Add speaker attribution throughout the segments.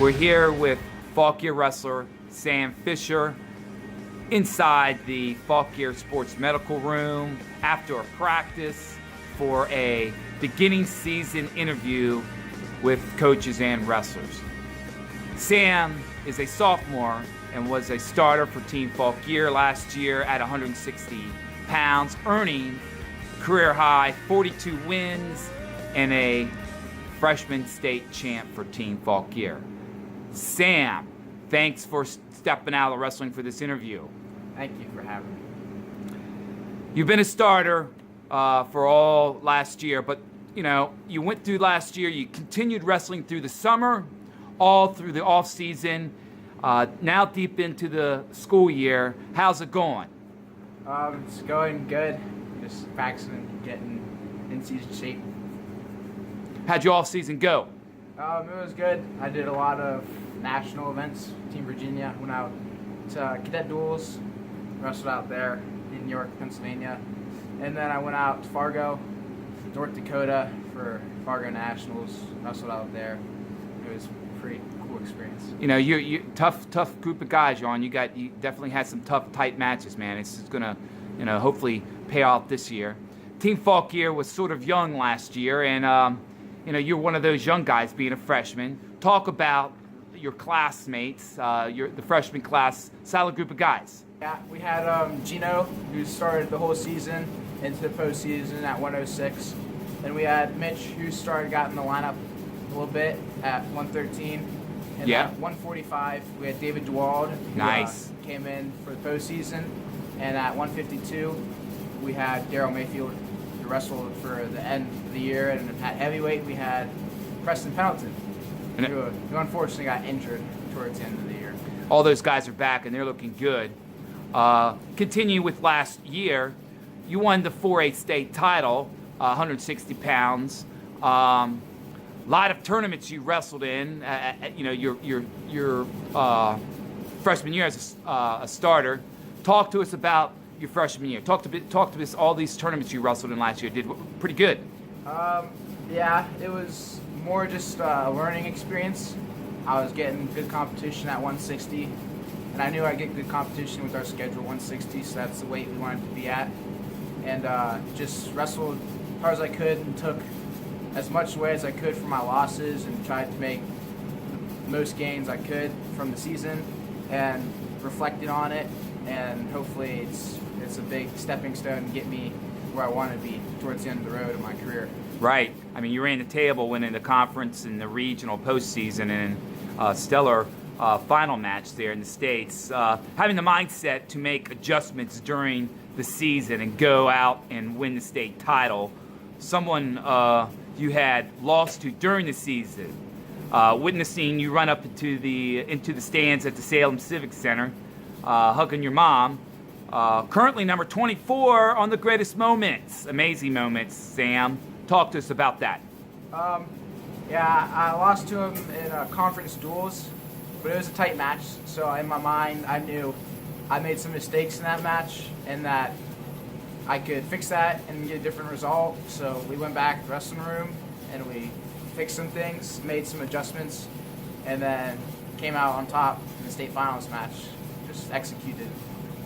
Speaker 1: We're here with Fauquier wrestler Sam Fisher inside the Fauquier Sports Medical Room after a practice for a beginning season interview with coaches and wrestlers. Sam is a sophomore and was a starter for Team Fauquier last year at 160 pounds, earning career high 42 wins and a freshman state champ for Team Fauquier. Sam, thanks for stepping out of wrestling for this interview.
Speaker 2: Thank you for having me.
Speaker 1: You've been a starter for all last year, but you went through last year, you continued wrestling through the summer, all through the off season, now deep into the school year. How's it going?
Speaker 2: It's going good. Just practicing and getting in season shape.
Speaker 1: How'd your off season go?
Speaker 2: It was good. I did a lot of national events. Team Virginia, went out to cadet duels, wrestled out there in York, Pennsylvania, and then I went out to Fargo, North Dakota for Fargo Nationals, wrestled out there. It was a pretty cool experience.
Speaker 1: You tough group of guys you're on. You definitely had some tough, tight matches, man. It's gonna, hopefully pay off this year. Team Fauquier was sort of young last year, and you're one of those young guys being a freshman. Talk about your classmates, the freshman class, solid group of guys.
Speaker 2: Yeah, we had Gino, who started the whole season into the postseason at 106. And we had Mitch, who got in the lineup a little bit at 113. And
Speaker 1: yeah.
Speaker 2: At 145, we had David Dewald, who
Speaker 1: nice.
Speaker 2: Came in for the postseason. And at 152, we had Daryl Mayfield, who wrestled for the end of the year. And at heavyweight, we had Preston Pendleton, who unfortunately got injured towards the end of the year.
Speaker 1: All those guys are back, and they're looking good. Continue with last year, you won the 4A state title, 160 pounds. A lot of tournaments you wrestled in. Your freshman year as a starter. Talk to us about your freshman year. Talk to us all these tournaments you wrestled in last year. Did pretty good.
Speaker 2: Yeah, it was more just a learning experience. I was getting good competition at 160, and I knew I'd get good competition with our schedule 160, so that's the weight we wanted to be at. And just wrestled as hard as I could and took as much away as I could from my losses and tried to make the most gains I could from the season and reflected on it, and hopefully it's a big stepping stone to get me where I want to be towards the end of the road of my career.
Speaker 1: Right. I mean, you ran the table, winning the conference and the regional postseason, and stellar final match there in the States. Having the mindset to make adjustments during the season and go out and win the state title. Someone you had lost to during the season, witnessing you run up into the stands at the Salem Civic Center, hugging your mom. Currently number 24 on the greatest moments. Amazing moments, Sam. Talk to us about that.
Speaker 2: Yeah, I lost to him in conference duels, but it was a tight match. So in my mind, I knew I made some mistakes in that match and that I could fix that and get a different result. So we went back to the wrestling room and we fixed some things, made some adjustments, and then came out on top in the state finals match. Just executed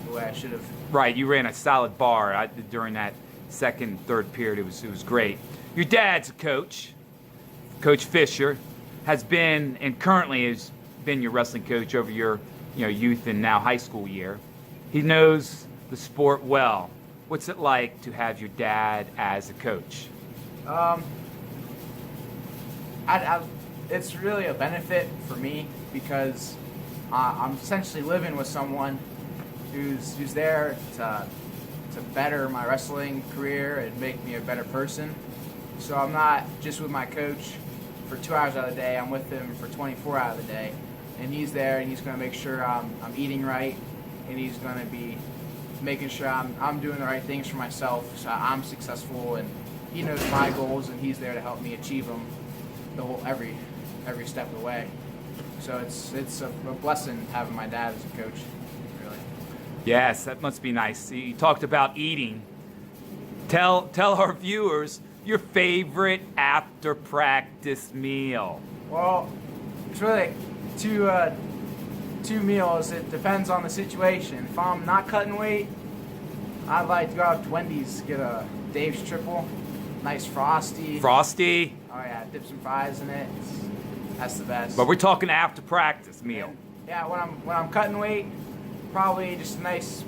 Speaker 2: the way I should have.
Speaker 1: Right, you ran a solid bar during that second, third period. It was great. Your dad's a coach. Coach Fisher has been and currently has been your wrestling coach over your youth and now high school year. He knows the sport well. What's it like to have your dad as a coach?
Speaker 2: It's really a benefit for me because I'm essentially living with someone who's there to better my wrestling career and make me a better person. So I'm not just with my coach for 2 hours out of the day. I'm with him for 24 out of the day, and he's there and he's going to make sure I'm eating right, and he's going to be making sure I'm doing the right things for myself so I'm successful, and he knows my goals and he's there to help me achieve them every step of the way. So it's a blessing having my dad as a coach, really.
Speaker 1: Yes, that must be nice. You talked about eating. Tell our viewers your favorite after practice meal.
Speaker 2: Well, it's really two meals. It depends on the situation. If I'm not cutting weight, I'd like to go out to Wendy's, get a Dave's triple, nice frosty.
Speaker 1: Frosty.
Speaker 2: Oh yeah, dip some fries in it. That's the best.
Speaker 1: But we're talking after practice meal.
Speaker 2: And, yeah, when I'm cutting weight, probably just a nice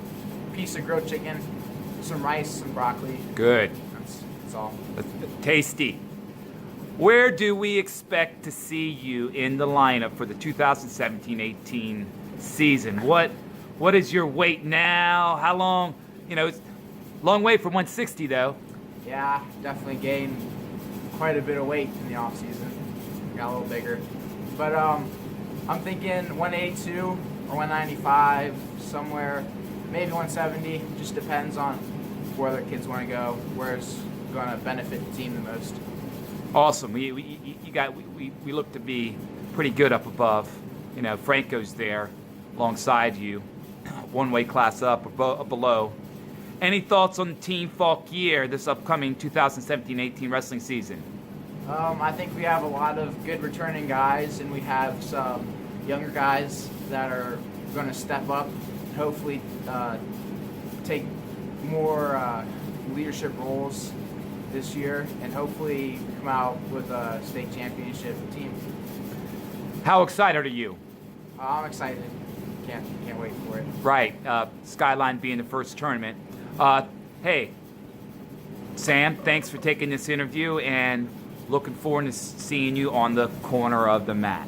Speaker 2: piece of grilled chicken, some rice, some broccoli.
Speaker 1: Good.
Speaker 2: That's all.
Speaker 1: That's tasty. Where do we expect to see you in the lineup for the 2017-18 season? What is your weight now? How long? You know, it's a long way from 160 though.
Speaker 2: Yeah, definitely gained quite a bit of weight in the off season. Got a little bigger, but I'm thinking 182 or 195, somewhere, maybe 170. Just depends on where the kids want to go, where's going to benefit the team the most.
Speaker 1: Awesome. We look to be pretty good up above. You know, Franco's there alongside you, one weight class up or below. Any thoughts on Team Fauquier this upcoming 2017-18 wrestling season?
Speaker 2: I think we have a lot of good returning guys, and we have some younger guys that are going to step up and hopefully take more leadership roles this year, and hopefully come out with a state championship team.
Speaker 1: How excited are you?
Speaker 2: I'm excited. Can't wait for it.
Speaker 1: Right. Skyline being the first tournament. Hey, Sam, thanks for taking this interview, and looking forward to seeing you on the corner of the mat.